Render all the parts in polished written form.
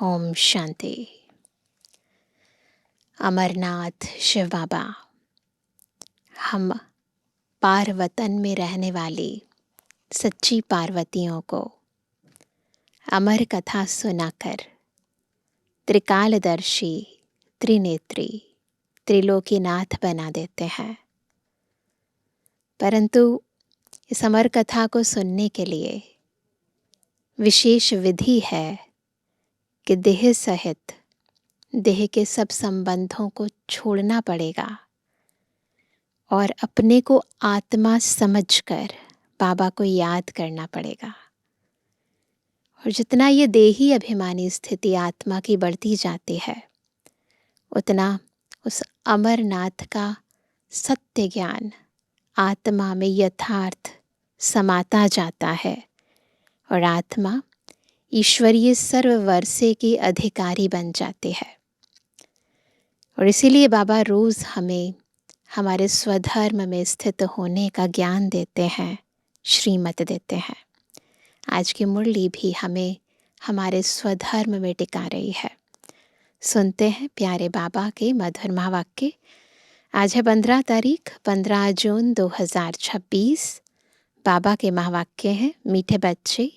ओम शांति। अमरनाथ शिव बाबा, हम पार्वतन में रहने वाली सच्ची पार्वतियों को अमर कथा सुनाकर त्रिकालदर्शी, त्रिनेत्री, त्रिलोकीनाथ बना देते हैं। परंतु इस अमर कथा को सुनने के लिए विशेष विधि है कि देह सहित देह के सब संबंधों को छोड़ना पड़ेगा और अपने को आत्मा समझकर बाबा को याद करना पड़ेगा। और जितना ये देही अभिमानी स्थिति आत्मा की बढ़ती जाती है, उतना उस अमरनाथ का सत्य ज्ञान आत्मा में यथार्थ समाता जाता है और आत्मा ईश्वरीय सर्ववर्षे की अधिकारी बन जाती है। और इसीलिए बाबा रोज हमें हमारे स्वधर्म में स्थित होने का ज्ञान देते हैं, श्रीमत देते हैं। आज की मुरली भी हमें हमारे स्वधर्म में टिका रही है। सुनते हैं प्यारे बाबा के मधुर महावाक्य। आज है 15 तारीख, 15 जून 2026। बाबा के महावाक्य हैं, मीठे बच्चे,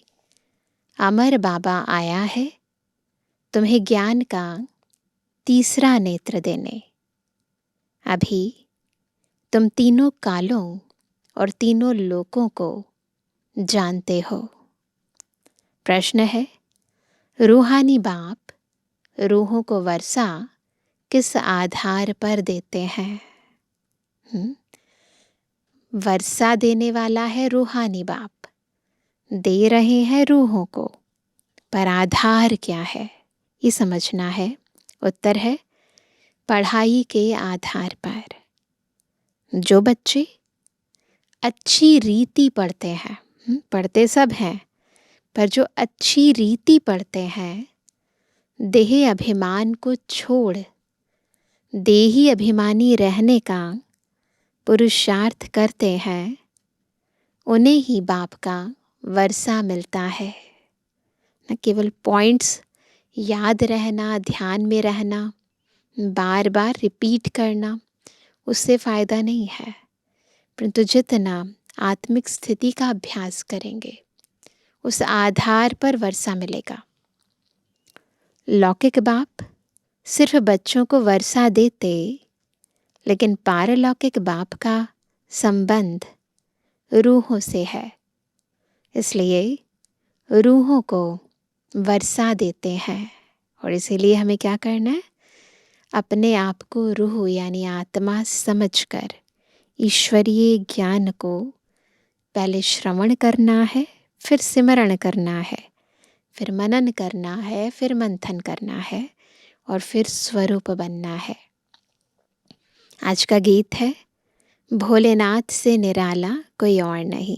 अमर बाबा आया है तुम्हें ज्ञान का तीसरा नेत्र देने। अभी तुम तीनों कालों और तीनों लोकों को जानते हो। प्रश्न है, रूहानी बाप रूहों को वर्षा किस आधार पर देते हैं? वर्षा देने वाला है रूहानी बाप, दे रहे हैं रूहों को, पर आधार क्या है ये समझना है। उत्तर है पढ़ाई के आधार पर। जो बच्चे अच्छी रीति पढ़ते हैं, पढ़ते सब हैं, पर जो अच्छी रीति पढ़ते हैं, देह अभिमान को छोड़ देही अभिमानी रहने का पुरुषार्थ करते हैं, उन्हें ही बाप का वर्षा मिलता है। न केवल पॉइंट्स याद रहना, ध्यान में रहना, बार बार रिपीट करना, उससे फ़ायदा नहीं है। परंतु जितना आत्मिक स्थिति का अभ्यास करेंगे, उस आधार पर वर्षा मिलेगा। लौकिक बाप सिर्फ बच्चों को वर्षा देते, लेकिन पारलौकिक बाप का संबंध रूहों से है, इसलिए रूहों को वर्षा देते हैं। और इसीलिए हमें क्या करना है? अपने आप को रूह यानी आत्मा समझकर ईश्वरीय ज्ञान को पहले श्रवण करना है, फिर सिमरण करना है, फिर मनन करना है, फिर मंथन करना है और फिर स्वरूप बनना है। आज का गीत है, भोलेनाथ से निराला कोई और नहीं।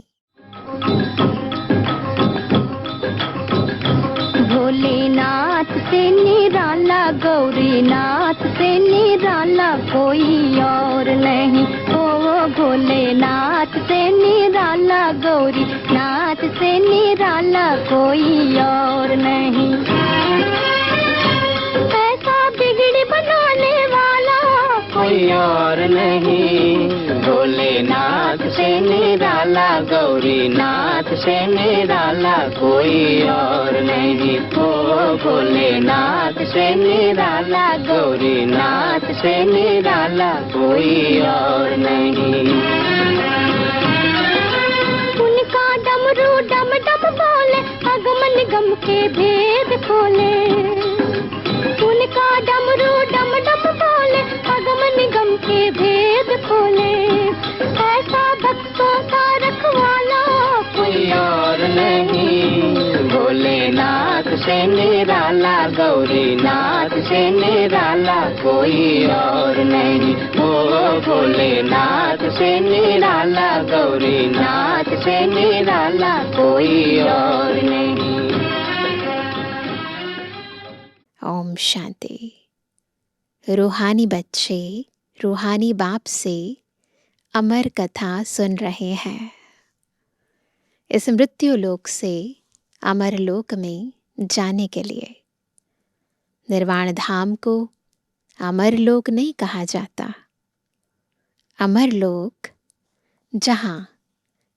भोलेनाथ से निराला, गौरीनाथ से निराला कोई और नहीं। ओ भोलेनाथ से निराला, गौरीनाथ से निराला कोई और नहीं। ऐसा बिगड़ी बनाने वाला कोई और नहीं। भोलेनाथ से निराला, गौरीनाथ से निराला कोई और नहीं। ओ भोलेनाथ से निराला, गौरीनाथ से निराला कोई और नहीं। उनका डमरू डम डम बोले, अगमन गम के भेद खोले। उनका डमरू डम डम बोले, अगमन गम के भेद खोले। ऐसा भक्तों का रखवाला कोई और नहीं। भोलेनाथ से निराला, गौरीनाथ से निराला कोई और नहीं। ओ भोलेनाथ से निराला, गौरीनाथ से निराला कोई और नहीं। ओम शांति। रूहानी बच्चे रूहानी बाप से अमर कथा सुन रहे हैं। इस मृत्यु लोक से अमर लोक में जाने के लिए निर्वाण धाम को अमर लोक नहीं कहा जाता। अमर लोक जहाँ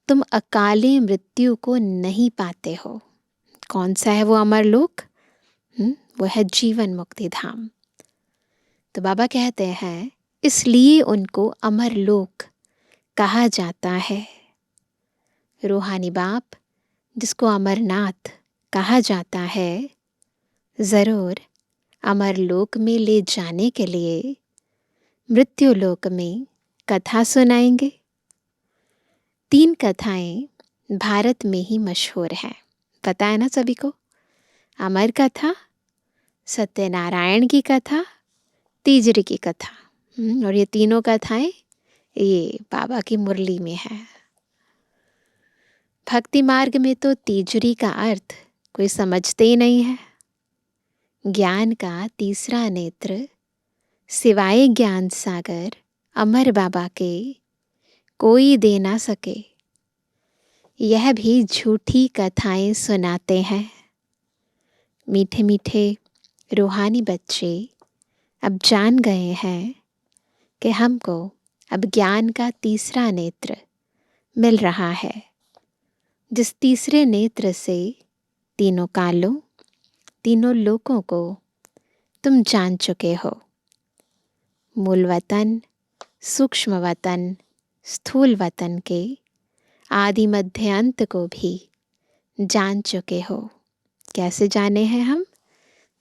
तुम अकाली मृत्यु को नहीं पाते हो। कौन सा है वो अमर लोक? वो है जीवन मुक्ति धाम। तो बाबा कहते हैं इसलिए उनको अमर लोक कहा जाता है। रूहानी बाप जिसको अमरनाथ कहा जाता है, ज़रूर अमर लोक में ले जाने के लिए मृत्यु लोक में कथा सुनाएंगे। 3 कथाएं भारत में ही मशहूर हैं, पता है ना सभी को। अमर कथा, सत्यनारायण की कथा, तीजरी की कथा। और ये तीनों कथाएं ये बाबा की मुरली में है। भक्ति मार्ग में तो तीजरी का अर्थ कोई समझते ही नहीं है। ज्ञान का तीसरा नेत्र सिवाय ज्ञान सागर अमर बाबा के कोई दे ना सके। यह भी झूठी कथाएं सुनाते हैं। मीठे मीठे रूहानी बच्चे अब जान गए हैं कि हमको अब ज्ञान का तीसरा नेत्र मिल रहा है, जिस तीसरे नेत्र से तीनों कालों, तीनों लोकों को तुम जान चुके हो। मूल वतन, सूक्ष्म वतन, स्थूल वतन के आदि मध्य अंत को भी जान चुके हो। कैसे जाने हैं हम?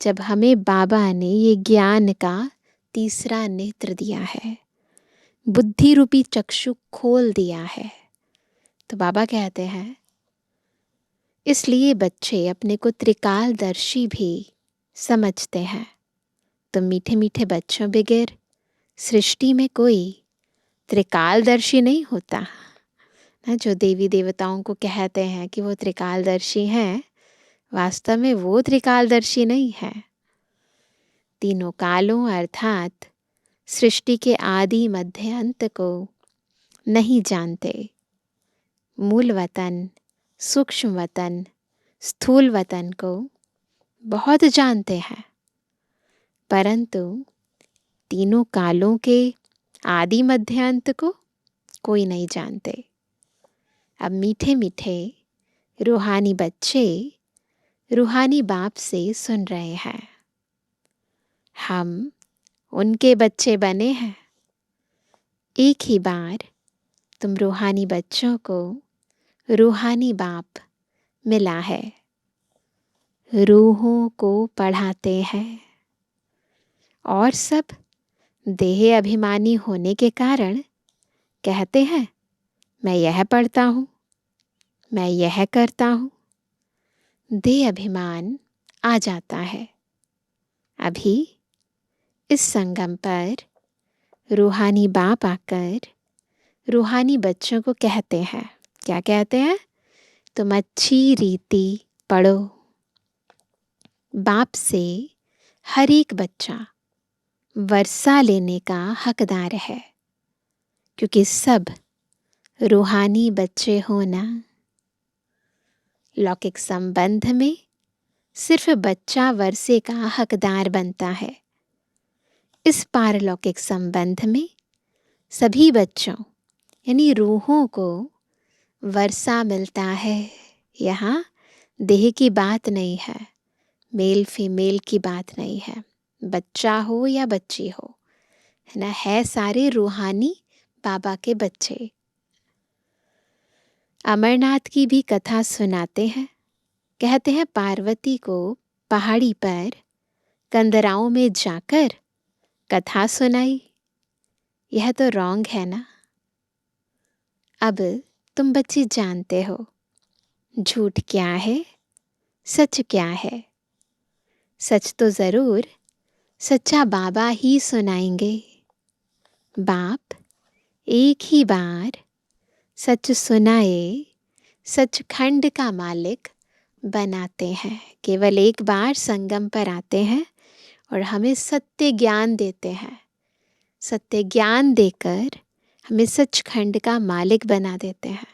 जब हमें बाबा ने ये ज्ञान का तीसरा नेत्र दिया है, बुद्धि रूपी चक्षु खोल दिया है। तो बाबा कहते हैं इसलिए बच्चे अपने को त्रिकालदर्शी भी समझते हैं। तो मीठे मीठे बच्चों बगैर सृष्टि में कोई त्रिकालदर्शी नहीं होता ना। जो देवी देवताओं को कहते हैं कि वो त्रिकालदर्शी हैं, वास्तव में वो त्रिकालदर्शी नहीं है। तीनों कालों अर्थात सृष्टि के आदि मध्य अंत को नहीं जानते। मूल वतन, सूक्ष्म वतन, स्थूल वतन को बहुत जानते हैं, परंतु तीनों कालों के आदि मध्य अंत को कोई नहीं जानते। अब मीठे मीठे रूहानी बच्चे रूहानी बाप से सुन रहे हैं। हम उनके बच्चे बने हैं। एक ही बार तुम रूहानी बच्चों को रूहानी बाप मिला है। रूहों को पढ़ाते हैं और सब देह अभिमानी होने के कारण कहते हैं मैं यह पढ़ता हूँ, मैं यह करता हूँ। देह अभिमान आ जाता है। अभी इस संगम पर रूहानी बाप आकर रूहानी बच्चों को कहते हैं, क्या कहते हैं? तुम अच्छी रीति पढ़ो। बाप से हर एक बच्चा वर्षा लेने का हकदार है, क्योंकि सब रूहानी बच्चे होना। लौकिक संबंध में सिर्फ बच्चा वर्षे का हकदार बनता है। इस पारलौकिक संबंध में सभी बच्चों यानी रूहों को वर्षा मिलता है। यहाँ देह की बात नहीं है, मेल फीमेल की बात नहीं है, बच्चा हो या बच्ची हो, है ना, है सारे रूहानी बाबा के बच्चे। अमरनाथ की भी कथा सुनाते हैं। कहते हैं पार्वती को पहाड़ी पर कंदराओं में जाकर कथा सुनाई। यह तो रॉन्ग है ना। अब तुम बच्चे जानते हो झूठ क्या है, सच क्या है। सच तो ज़रूर सच्चा बाबा ही सुनाएंगे। बाप एक ही बार सच सुनाए सचखंड का मालिक बनाते हैं। केवल एक बार संगम पर आते हैं और हमें सत्य ज्ञान देते हैं। सत्य ज्ञान देकर हमें सचखंड का मालिक बना देते हैं।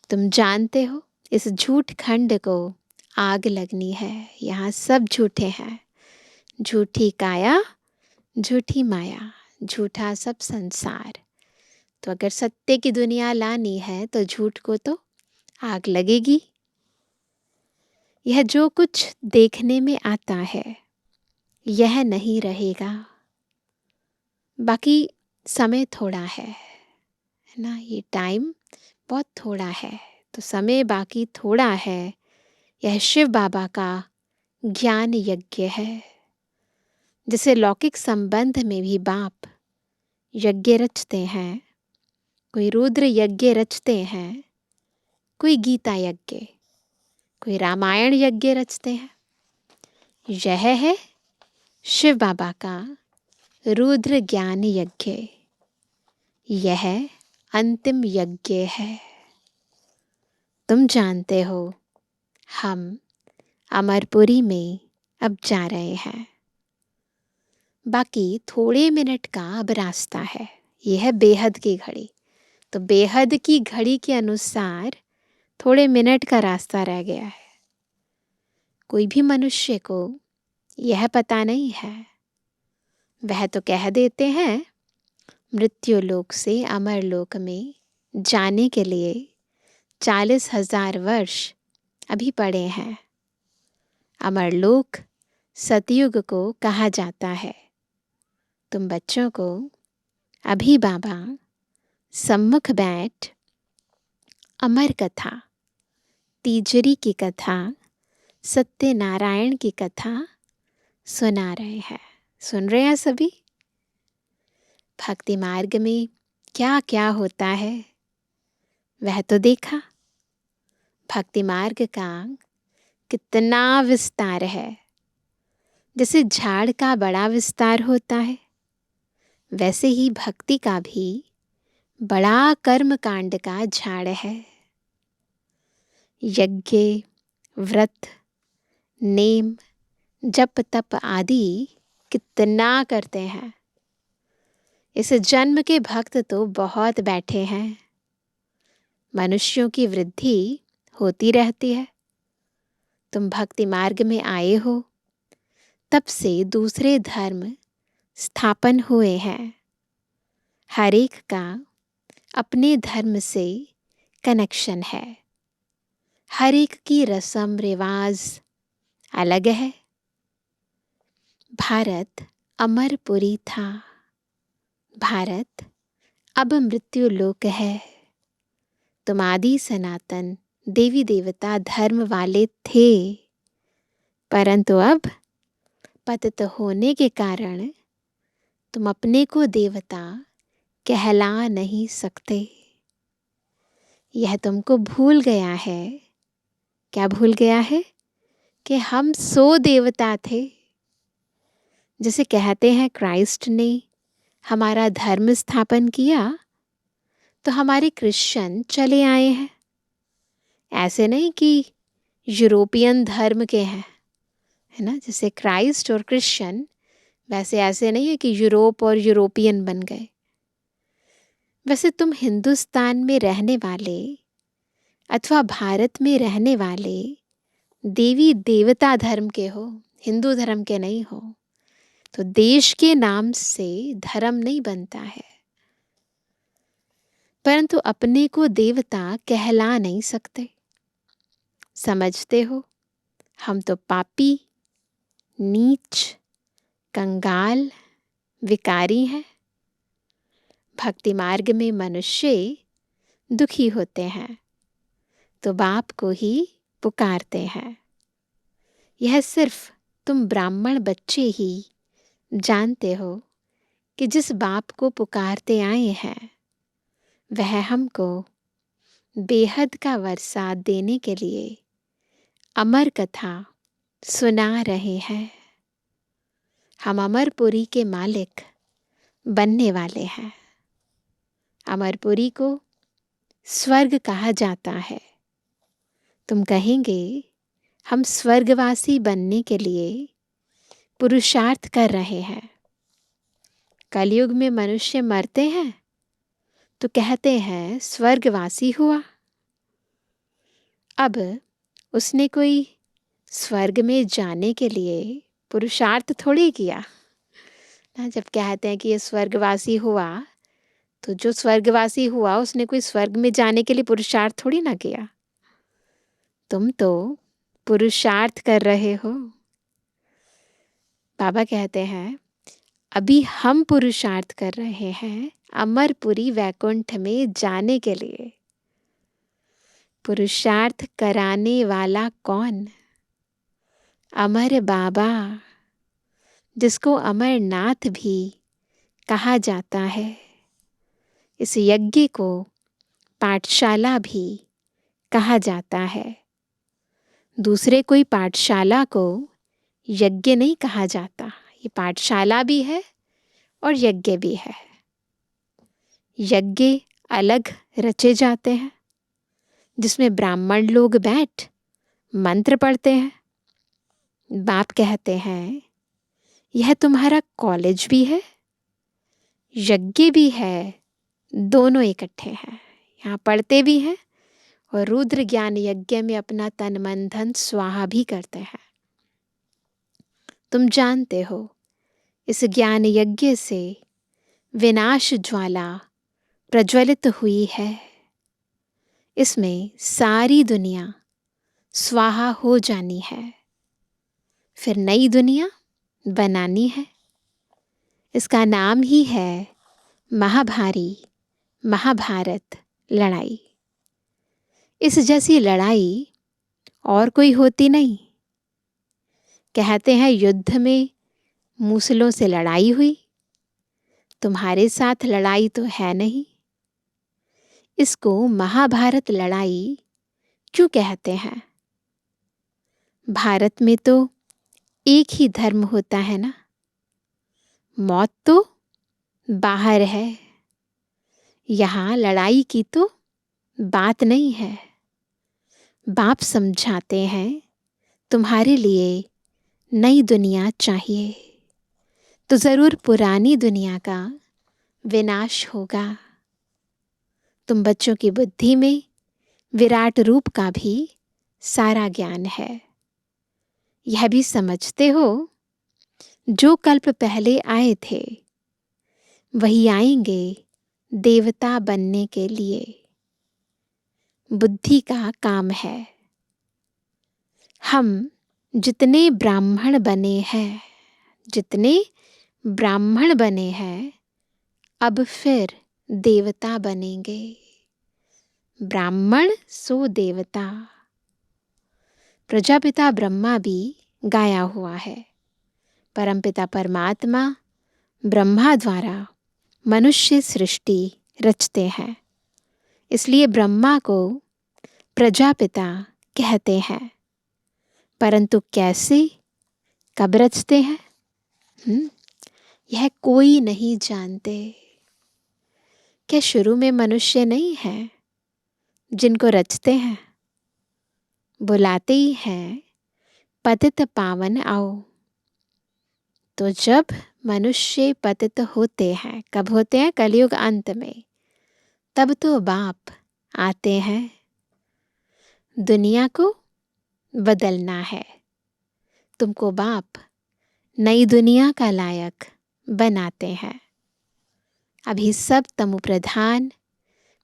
तुम जानते हो इस झूठ खंड को आग लगनी है। यहाँ सब झूठे हैं, झूठी काया, झूठी माया, झूठा सब संसार। तो अगर सत्य की दुनिया लानी है तो झूठ को तो आग लगेगी। यह जो कुछ देखने में आता है यह नहीं रहेगा। बाकी समय थोड़ा है ना, ये टाइम बहुत थोड़ा है, तो समय बाकी थोड़ा है। यह शिव बाबा का ज्ञान यज्ञ है। जैसे लौकिक संबंध में भी बाप यज्ञ रचते हैं, कोई रुद्र यज्ञ रचते हैं, कोई गीता यज्ञ, कोई रामायण यज्ञ रचते हैं। यह है शिव बाबा का रुद्र ज्ञान यज्ञ। यह अंतिम यज्ञ है। तुम जानते हो हम अमरपुरी में अब जा रहे हैं। बाकी थोड़े मिनट का अब रास्ता है। यह है बेहद की घड़ी। तो बेहद की घड़ी के अनुसार थोड़े मिनट का रास्ता रह गया है। कोई भी मनुष्य को यह पता नहीं है। वह तो कह देते हैं मृत्यु लोक से अमर लोक में जाने के लिए 40,000 वर्ष अभी पड़े हैं। अमर लोक सतयुग को कहा जाता है। तुम बच्चों को अभी बाबा सम्मुख बैठ अमर कथा, तीजरी की कथा, सत्यनारायण की कथा सुना रहे हैं। सुन रहे हैं सभी? भक्ति मार्ग में क्या क्या होता है वह तो देखा। भक्ति मार्ग का कितना विस्तार है। जैसे झाड़ का बड़ा विस्तार होता है, वैसे ही भक्ति का भी बड़ा कर्म कांड का झाड़ है। यज्ञ, व्रत, नेम, जप तप आदि कितना करते हैं। इस जन्म के भक्त तो बहुत बैठे हैं। मनुष्यों की वृद्धि होती रहती है। तुम भक्ति मार्ग में आए हो, तब से दूसरे धर्म स्थापन हुए हैं। हर एक का अपने धर्म से कनेक्शन है। हर एक की रस्म रिवाज अलग है। भारत अमरपुरी था। भारत अब मृत्यु लोक है। तुम आदि सनातन देवी देवता धर्म वाले थे, परंतु अब पतित होने के कारण तुम अपने को देवता कहला नहीं सकते। यह तुमको भूल गया है। क्या भूल गया है? कि हम 100 देवता थे। जैसे कहते हैं क्राइस्ट ने हमारा धर्म स्थापन किया तो हमारे क्रिश्चियन चले आए हैं। ऐसे नहीं कि यूरोपियन धर्म के हैं, है ना। जैसे क्राइस्ट और क्रिश्चियन, वैसे ऐसे नहीं है कि यूरोप और यूरोपियन बन गए। वैसे तुम हिंदुस्तान में रहने वाले अथवा भारत में रहने वाले देवी देवता धर्म के हो, हिंदू धर्म के नहीं हो। तो देश के नाम से धर्म नहीं बनता है, परंतु अपने को देवता कहला नहीं सकते। समझते हो, हम तो पापी, नीच, कंगाल, विकारी हैं। भक्ति मार्ग में मनुष्य दुखी होते हैं तो बाप को ही पुकारते हैं। यह सिर्फ तुम ब्राह्मण बच्चे ही जानते हो कि जिस बाप को पुकारते आए हैं वह हमको बेहद का वर्षा देने के लिए अमर कथा सुना रहे हैं। हम अमरपुरी के मालिक बनने वाले हैं। अमरपुरी को स्वर्ग कहा जाता है। तुम कहेंगे हम स्वर्गवासी बनने के लिए पुरुषार्थ कर रहे हैं। कलयुग में मनुष्य मरते हैं तो कहते हैं स्वर्गवासी हुआ। अब उसने कोई स्वर्ग में जाने के लिए पुरुषार्थ थोड़ी किया ना। जब कहते हैं कि ये स्वर्गवासी हुआ, तो जो स्वर्गवासी हुआ उसने कोई स्वर्ग में जाने के लिए पुरुषार्थ थोड़ी ना किया। तुम तो पुरुषार्थ कर रहे हो। बाबा कहते हैं अभी हम पुरुषार्थ कर रहे हैं अमरपुरी वैकुंठ में जाने के लिए। पुरुषार्थ कराने वाला कौन? अमर बाबा, जिसको अमरनाथ भी कहा जाता है। इस यज्ञ को पाठशाला भी कहा जाता है। दूसरे कोई पाठशाला को यज्ञ नहीं कहा जाता। ये पाठशाला भी है और यज्ञ भी है। यज्ञ अलग रचे जाते हैं जिसमें ब्राह्मण लोग बैठ मंत्र पढ़ते हैं। बाप कहते हैं यह तुम्हारा कॉलेज भी है, यज्ञ भी है, दोनों इकट्ठे हैं। यहाँ पढ़ते भी हैं और रुद्र ज्ञान यज्ञ में अपना तन मन धन स्वाहा भी करते हैं। तुम जानते हो इस ज्ञान यज्ञ से विनाश ज्वाला प्रज्वलित हुई है। इसमें सारी दुनिया स्वाहा हो जानी है, फिर नई दुनिया बनानी है। इसका नाम ही है महाभारी महाभारत लड़ाई। इस जैसी लड़ाई और कोई होती नहीं। कहते हैं युद्ध में मूसलों से लड़ाई हुई, तुम्हारे साथ लड़ाई तो है नहीं। इसको महाभारत लड़ाई क्यों कहते हैं? भारत में तो एक ही धर्म होता है ना। मौत तो बाहर है, यहाँ लड़ाई की तो बात नहीं है। बाप समझाते हैं तुम्हारे लिए नई दुनिया चाहिए तो जरूर पुरानी दुनिया का विनाश होगा। तुम बच्चों की बुद्धि में विराट रूप का भी सारा ज्ञान है। यह भी समझते हो जो कल्प पहले आए थे वही आएंगे देवता बनने के लिए। बुद्धि का काम है। हम जितने ब्राह्मण बने हैं अब फिर देवता बनेंगे। ब्राह्मण सो देवता। प्रजापिता ब्रह्मा भी गाया हुआ है। परमपिता परमात्मा ब्रह्मा द्वारा मनुष्य सृष्टि रचते हैं, इसलिए ब्रह्मा को प्रजापिता कहते हैं। परंतु कैसे, कब रचते हैं, यह कोई नहीं जानते। क्या शुरू में मनुष्य नहीं है जिनको रचते हैं? बुलाते ही हैं पतित पावन आओ। तो जब मनुष्य पतित होते हैं, कब होते हैं? कलयुग अंत में। तब तो बाप आते हैं। दुनिया को बदलना है। तुमको बाप नई दुनिया का लायक बनाते हैं। अभी सब तमो प्रधान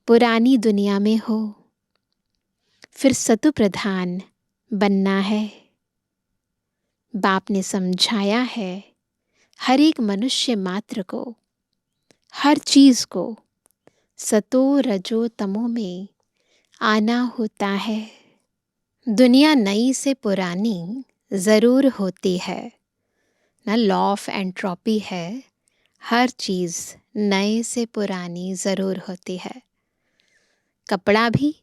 पुरानी दुनिया में हो, फिर सतु प्रधान बनना है। बाप ने समझाया है हर एक मनुष्य मात्र को, हर चीज को सतो रजो तमो में आना होता है। दुनिया नई से पुरानी जरूर होती है ना। लॉ ऑफ एंट्रोपी है, हर चीज नए से पुरानी जरूर होती है। कपड़ा भी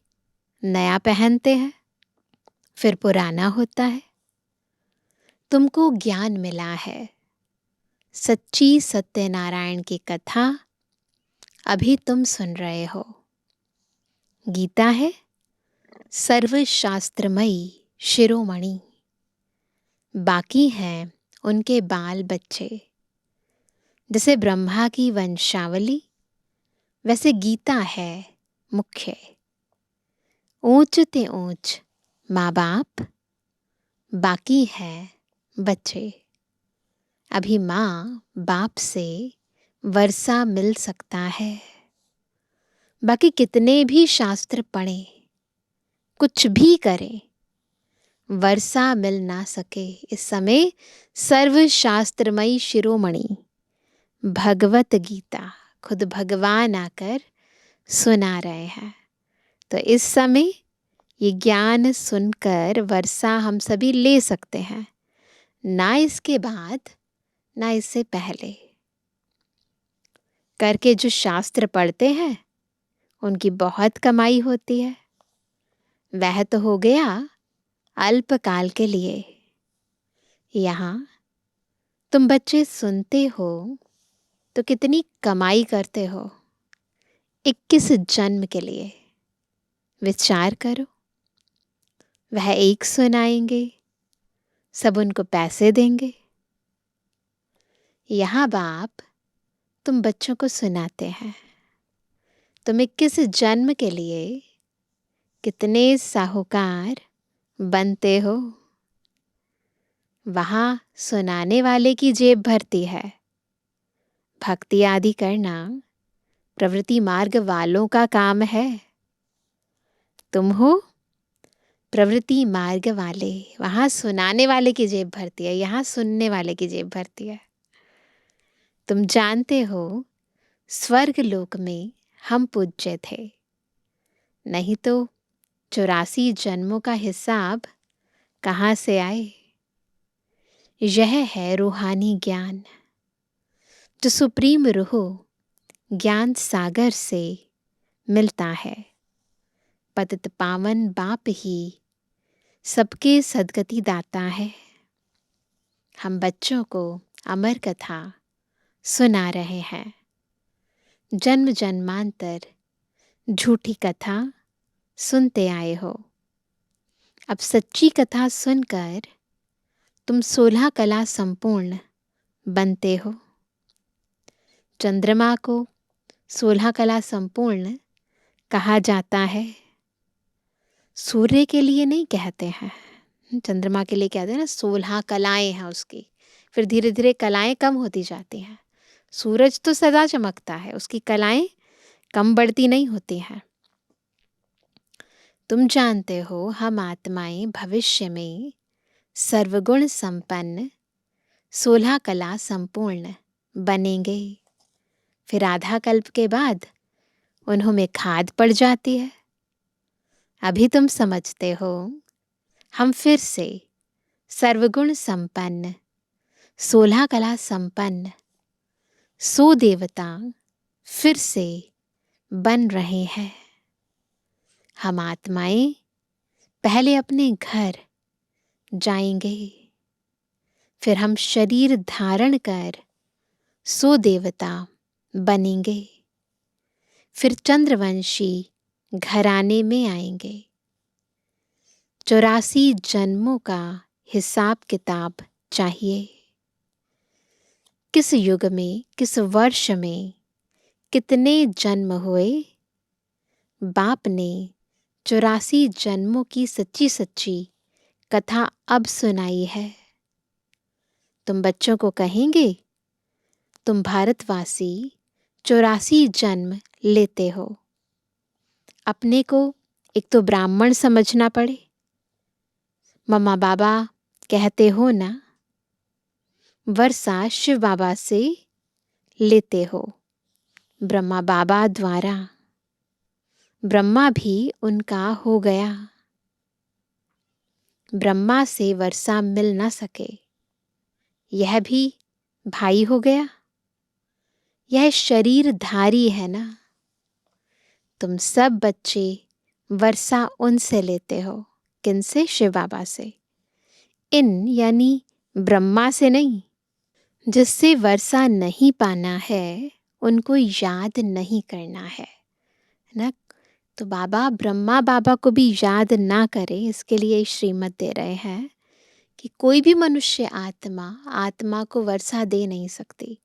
नया पहनते हैं फिर पुराना होता है। तुमको ज्ञान मिला है, सच्ची सत्यनारायण की कथा अभी तुम सुन रहे हो। गीता है सर्वशास्त्रमयी शिरोमणि। बाकी हैं उनके बाल बच्चे। जैसे ब्रह्मा की वंशावली वैसे गीता है मुख्य। ऊंच ते ऊंच माँ बाप, बाकी है बच्चे। अभी माँ बाप से वर्षा मिल सकता है। बाकी कितने भी शास्त्र पढ़ें, कुछ भी करें, वर्षा मिल ना सके। इस समय सर्वशास्त्रमयी शिरोमणि भगवत गीता खुद भगवान आकर सुना रहे हैं। तो इस समय ये ज्ञान सुनकर वर्षा हम सभी ले सकते हैं, ना इसके बाद ना इससे पहले। करके जो शास्त्र पढ़ते हैं उनकी बहुत कमाई होती है। वह तो हो गया अल्पकाल के लिए। यहाँ तुम बच्चे सुनते हो तो कितनी कमाई करते हो 21 जन्म के लिए। विचार करो, वह एक सुनाएंगे, सब उनको पैसे देंगे। यहाँ बाप तुम बच्चों को सुनाते हैं। तुम 21 जन्म के लिए कितने साहूकार बनते हो। वहाँ सुनाने वाले की जेब भरती है। भक्ति आदि करना प्रवृत्ति मार्ग वालों का काम है। तुम हो प्रवृत्ति मार्ग वाले। वहाँ सुनाने वाले की जेब भरती है, यहाँ सुनने वाले की जेब भरती है। तुम जानते हो स्वर्ग लोक में हम पूज्य थे, नहीं तो 84 जन्मों का हिसाब कहाँ से आए। यह है रूहानी ज्ञान जो सुप्रीम रूह ज्ञान सागर से मिलता है। पतित पावन बाप ही सबके सद्गति दाता है। हम बच्चों को अमर कथा सुना रहे हैं। जन्म जन्मांतर झूठी कथा सुनते आए हो। अब सच्ची कथा सुनकर तुम 16 कला संपूर्ण बनते हो। चंद्रमा को 16 कला संपूर्ण कहा जाता है। सूर्य के लिए नहीं कहते हैं, चंद्रमा के लिए कहते हैं ना 16 कलाएं हैं उसकी। फिर धीरे धीरे कलाएं कम होती जाती हैं। सूरज तो सदा चमकता है, उसकी कलाएं कम बढ़ती नहीं होती हैं। तुम जानते हो हम आत्माएं भविष्य में सर्वगुण संपन्न 16 कला संपूर्ण बनेंगे। फिर आधा कल्प के बाद उन्होंने खाद पड़ जाती है। अभी तुम समझते हो हम फिर से सर्वगुण संपन्न 16 कला संपन्न 100 देवता फिर से बन रहे हैं। हम आत्माएं पहले अपने घर जाएंगे, फिर हम शरीर धारण कर 100 देवता बनेंगे। फिर चंद्रवंशी घराने में आएंगे। 84 जन्मों का हिसाब किताब चाहिए। किस युग में, किस वर्ष में कितने जन्म हुए। बाप ने 84 जन्मों की सच्ची सच्ची कथा अब सुनाई है। तुम बच्चों को कहेंगे तुम भारतवासी 84 जन्म लेते हो। अपने को एक तो ब्राह्मण समझना पड़े। मम्मा बाबा कहते हो ना, वर्षा शिव बाबा से लेते हो, ब्रह्मा बाबा द्वारा। ब्रह्मा भी उनका हो गया। ब्रह्मा से वर्षा मिल न सके, यह भी भाई हो गया। यह शरीरधारी है ना। तुम सब बच्चे वर्षा उनसे लेते हो। किनसे? शिव बाबा से। इन यानी ब्रह्मा से नहीं। जिससे वर्षा नहीं पाना है उनको याद नहीं करना है ना। तो बाबा ब्रह्मा बाबा को भी याद ना करे, इसके लिए श्रीमत दे रहे हैं कि कोई भी मनुष्य आत्मा को वर्षा दे नहीं सकती,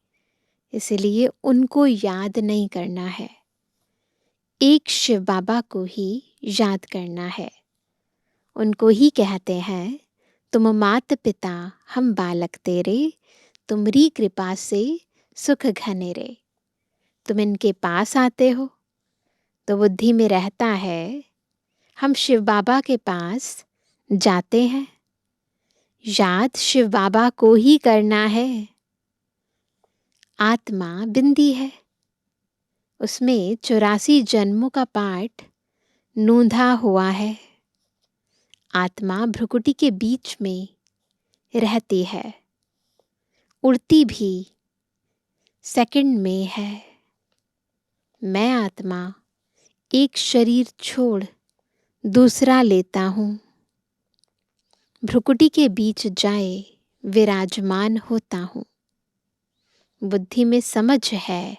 इसलिए उनको याद नहीं करना है। एक शिव बाबा को ही याद करना है। उनको ही कहते हैं तुम मात पिता हम बालक तेरे, तुमरी कृपा से सुख घनेरे। तुम इनके पास आते हो तो बुद्धि में रहता है हम शिव बाबा के पास जाते हैं, याद शिव बाबा को ही करना है। आत्मा बिंदी है, उसमें 84 जन्मों का पाठ नूंधा हुआ है। आत्मा भ्रुकुटी के बीच में रहती है, उड़ती भी सेकंड में है। मैं आत्मा एक शरीर छोड़ दूसरा लेता हूँ, भ्रुकुटी के बीच जाए विराजमान होता हूँ। बुद्धि में समझ है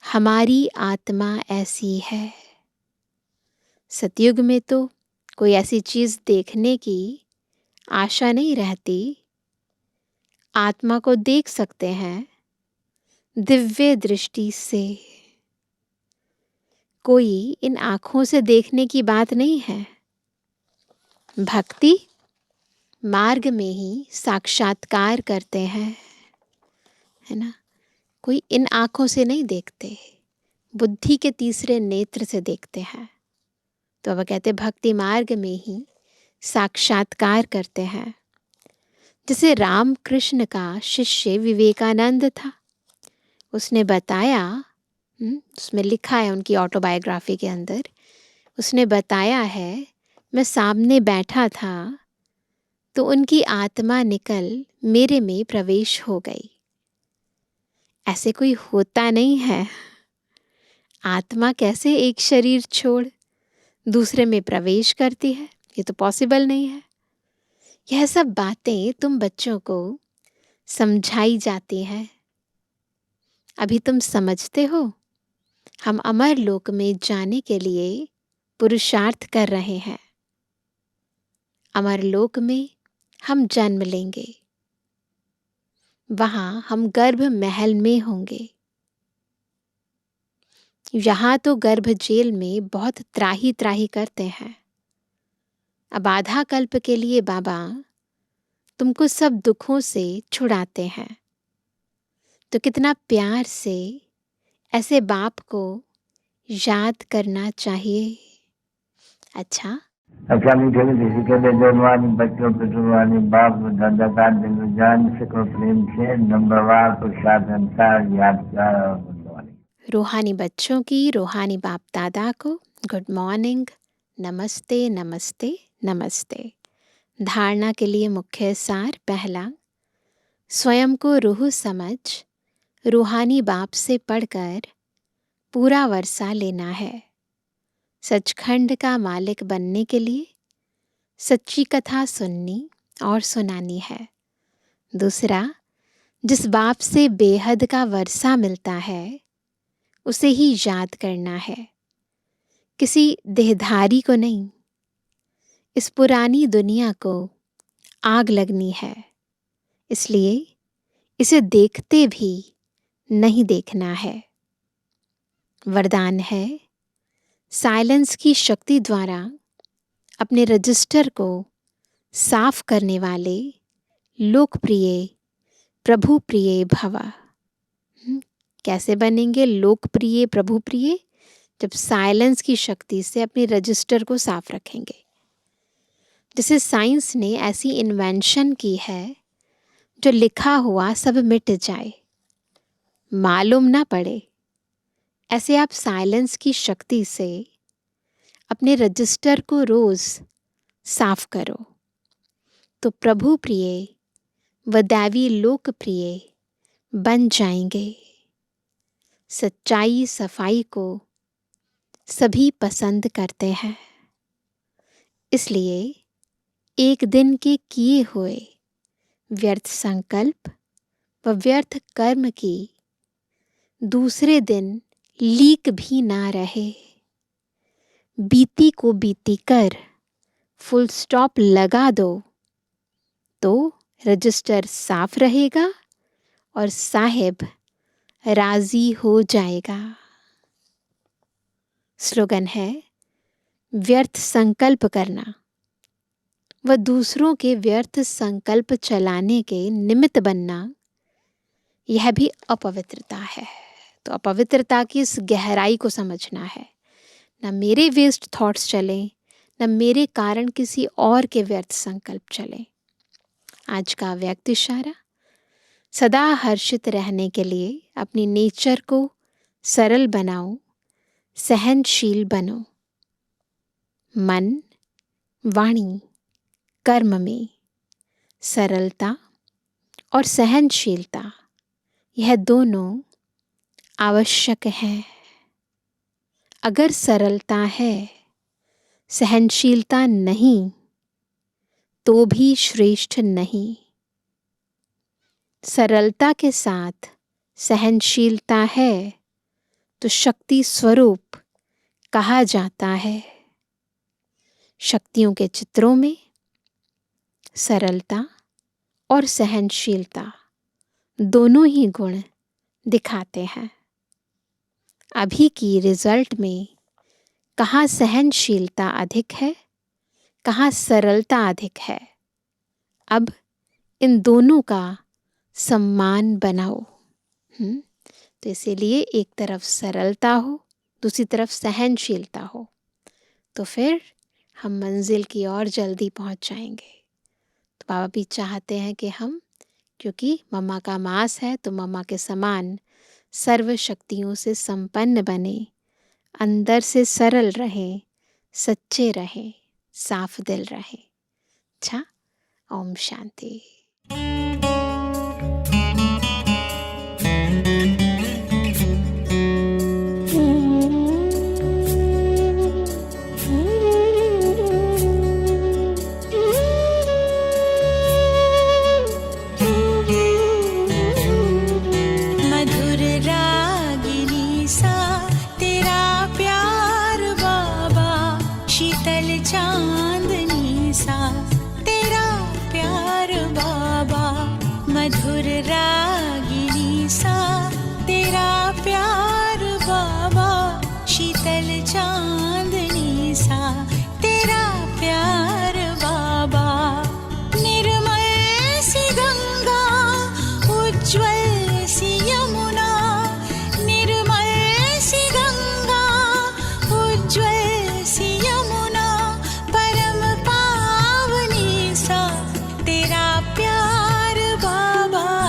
हमारी आत्मा ऐसी है। सतयुग में तो कोई ऐसी चीज देखने की आशा नहीं रहती। आत्मा को देख सकते हैं दिव्य दृष्टि से। कोई इन आँखों से देखने की बात नहीं है। भक्ति मार्ग में ही साक्षात्कार करते हैं, है ना। कोई इन आँखों से नहीं देखते, बुद्धि के तीसरे नेत्र से देखते हैं। तो अब कहते भक्ति मार्ग में ही साक्षात्कार करते हैं। जैसे राम कृष्ण का शिष्य विवेकानंद था, उसने बताया, उसमें लिखा है उनकी ऑटोबायोग्राफी के अंदर, उसने बताया है मैं सामने बैठा था तो उनकी आत्मा निकल मेरे में प्रवेश हो गई। ऐसे कोई होता नहीं है। आत्मा कैसे एक शरीर छोड़ दूसरे में प्रवेश करती है, ये तो पॉसिबल नहीं है। यह सब बातें तुम बच्चों को समझाई जाती हैं। अभी तुम समझते हो हम अमर लोक में जाने के लिए पुरुषार्थ कर रहे हैं। अमर लोक में हम जन्म लेंगे, वहां हम गर्भ महल में होंगे। यहाँ तो गर्भ जेल में बहुत त्राही त्राही करते हैं। अब आधा कल्प के लिए बाबा तुमको सब दुखों से छुड़ाते हैं, तो कितना प्यार से ऐसे बाप को याद करना चाहिए। अच्छा, मीठे मीठे के बेजवानी बच्चों पे जुबानी बाप दादा का दिल जान सको प्रेम से नंबरवार प्रसाद अनुसार याद कर और गुणवानी। रूहानी बच्चों की रूहानी बाप दादा को गुड मॉर्निंग, नमस्ते नमस्ते नमस्ते। धारणा के लिए मुख्य सार पहला, स्वयं को रूह समझ रूहानी बाप से पढ़कर पूरा वर्षा लेना है। सचखंड का मालिक बनने के लिए सच्ची कथा सुननी और सुनानी है। दूसरा, जिस बाप से बेहद का वर्षा मिलता है उसे ही याद करना है, किसी देहधारी को नहीं। इस पुरानी दुनिया को आग लगनी है, इसलिए इसे देखते भी नहीं देखना है। वरदान है, साइलेंस की शक्ति द्वारा अपने रजिस्टर को साफ करने वाले लोकप्रिय प्रभु प्रिय भव। कैसे बनेंगे लोकप्रिय प्रभु प्रिय? जब साइलेंस की शक्ति से अपने रजिस्टर को साफ रखेंगे। जैसे साइंस ने ऐसी इन्वेंशन की है जो लिखा हुआ सब मिट जाए, मालूम ना पड़े, ऐसे आप साइलेंस की शक्ति से अपने रजिस्टर को रोज साफ करो, तो प्रभु प्रिय व दैवी लोकप्रिय बन जाएंगे। सच्चाई सफाई को सभी पसंद करते हैं, इसलिए एक दिन के किए हुए व्यर्थ संकल्प व व्यर्थ कर्म की दूसरे दिन लीक भी ना रहे। बीती को बीती कर फुल स्टॉप लगा दो तो रजिस्टर साफ रहेगा और साहिब राजी हो जाएगा। स्लोगन है, व्यर्थ संकल्प करना व दूसरों के व्यर्थ संकल्प चलाने के निमित्त बनना यह भी अपवित्रता है। तो अपवित्रता की इस गहराई को समझना है। न मेरे वेस्ट थॉट्स चलें, न मेरे कारण किसी और के व्यर्थ संकल्प चलें। आज का व्यक्त इशारा, सदा हर्षित रहने के लिए अपनी नेचर को सरल बनाओ, सहनशील बनो। मन, वाणी, कर्म में सरलता और सहनशीलता, यह दोनों आवश्यक हैं। अगर सरलता है, सहनशीलता नहीं, तो भी श्रेष्ठ नहीं। सरलता के साथ सहनशीलता है तो शक्ति स्वरूप कहा जाता है। शक्तियों के चित्रों में सरलता और सहनशीलता दोनों ही गुण दिखाते हैं। अभी की रिजल्ट में कहाँ सहनशीलता अधिक है, कहाँ सरलता अधिक है। अब इन दोनों का सम्मान बनाओ। तो इसीलिए एक तरफ सरलता हो, दूसरी तरफ सहनशीलता हो, तो फिर हम मंजिल की ओर जल्दी पहुंच जाएंगे। तो बाबा भी चाहते हैं कि हम, क्योंकि मम्मा का मास है, तो मम्मा के समान सर्व शक्तियों से संपन्न बने, अंदर से सरल रहें, सच्चे रहें, साफ दिल रहें। अच्छा, ओम शांति। मधुर रागिनी सा तेरा प्यार बाबा, शीतल चांदनी सा तेरा प्यार बाबा। निर्मल सी गंगा, उज्ज्वल सी यमुना, निर्मल सी गंगा, उज्ज्वल सी यमुना, परम पावनी सा तेरा प्यार बाबा।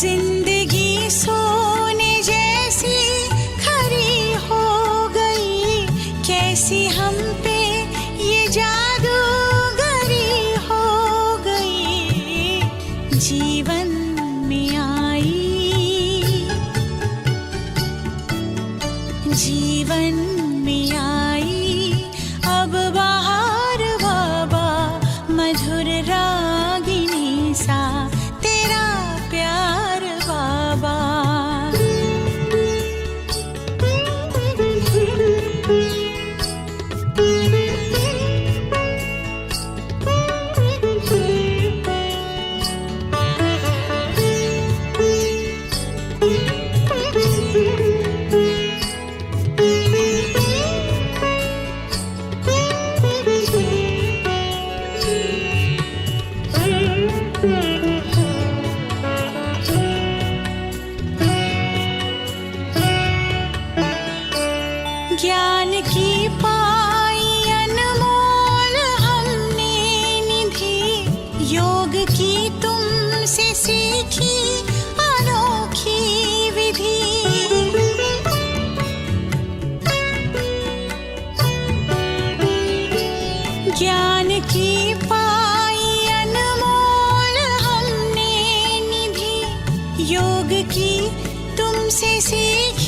जिंदगी सोने जैसी खरी हो गई, कैसी हम पे ये जादूगरी हो गई। जीवन में आई, जीवन में आई अब बाहर बाबा, मधुर रागिनी सा तेरा प्यार बाबा। ज्ञान की पाई अनमोल हमने निधि, योग की तुमसे सीखी अनोखी विधि। ज्ञान की पाई अनमोल हमने निधि, योग की तुमसे सीखी